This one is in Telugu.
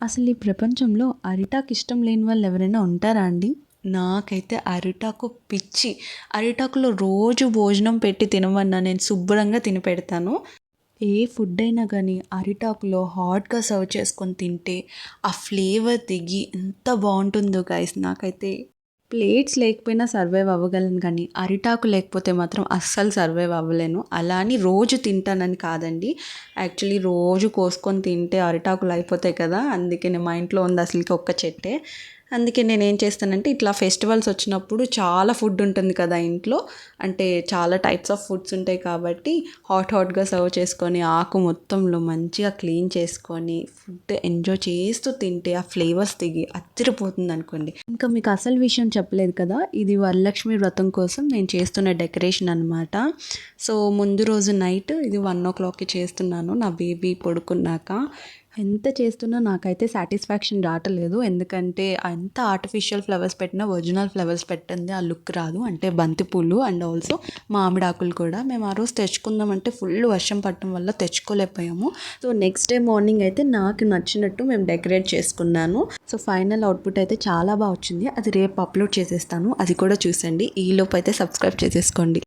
అసలు ఈ ప్రపంచంలో అరిటాకు ఇష్టం లేని వాళ్ళు ఎవరైనా ఉంటారా అండి? నాకైతే అరిటాకు పిచ్చి. అరిటాకులో రోజు భోజనం పెట్టి తినమన్నా నేను శుభ్రంగా తిని పెడతాను. ఏ ఫుడ్ అయినా కానీ అరిటాకులో హాట్‌గా సర్వ్ చేసుకొని తింటే ఆ ఫ్లేవర్ దిగి ఎంత బావుంటుందో గైస్. నాకైతే ప్లేట్స్ లేకపోయినా సర్వైవ్ అవ్వగలను కానీ అరిటాకు లేకపోతే మాత్రం అస్సలు సర్వైవ్ అవ్వలేను. అలా అని రోజు తింటానని కాదండి. యాక్చువల్లీ రోజు కోసుకొని తింటే అరిటాకులు అయిపోతాయి కదా! అందుకనే మా ఇంట్లో ఉంది అసలుకి ఒక్క చెట్టే. అందుకే నేనేం చేస్తానంటే ఇట్లా ఫెస్టివల్స్ వచ్చినప్పుడు చాలా ఫుడ్ ఉంటుంది కదా ఇంట్లో. అంటే చాలా టైప్స్ ఆఫ్ ఫుడ్స్ ఉంటాయి కాబట్టి హాట్‌గా సర్వ్ చేసుకొని ఆకు మొత్తంలో మంచిగా క్లీన్ చేసుకొని ఫుడ్ ఎంజాయ్ చేస్తూ తింటే ఆ ఫ్లేవర్స్ దిగి అదిరిపోతుందనుకోండి. ఇంకా మీకు అసలు విషయం చెప్పలేదు కదా! ఇది వరలక్ష్మి వ్రతం కోసం నేను చేస్తున్న డెకరేషన్ అనమాట. సో, ముందు రోజు నైట్ ఇది 1:00కి చేస్తున్నాను నా బేబీ పడుకున్నాక. ఎంత చేస్తున్నా నాకైతే సాటిస్ఫాక్షన్ రావట్లేదు. ఎందుకంటే ఎంత ఆర్టిఫిషియల్ ఫ్లవర్స్ పెట్టినా ఒరిజినల్ ఫ్లవర్స్ పెట్టందే ఆ లుక్ రాదు. అంటే బంతిపూలు అండ్ ఆల్సో మామిడాకులు కూడా. మేము ఆ రోజు తెచ్చుకుందామంటే ఫుల్ వర్షం పడటం వల్ల తెచ్చుకోలేకపోయాము. సో, నెక్స్ట్ డే మార్నింగ్ అయితే నాకు నచ్చినట్టు మేము డెకరేట్ చేసుకున్నాను. సో, ఫైనల్ అవుట్‌పుట్ అయితే చాలా బాగా వచ్చింది. అది రేపు అప్లోడ్ చేసేస్తాను. అది కూడా చూసండి. ఈలోపు అయితే సబ్స్క్రైబ్ చేసేసుకోండి.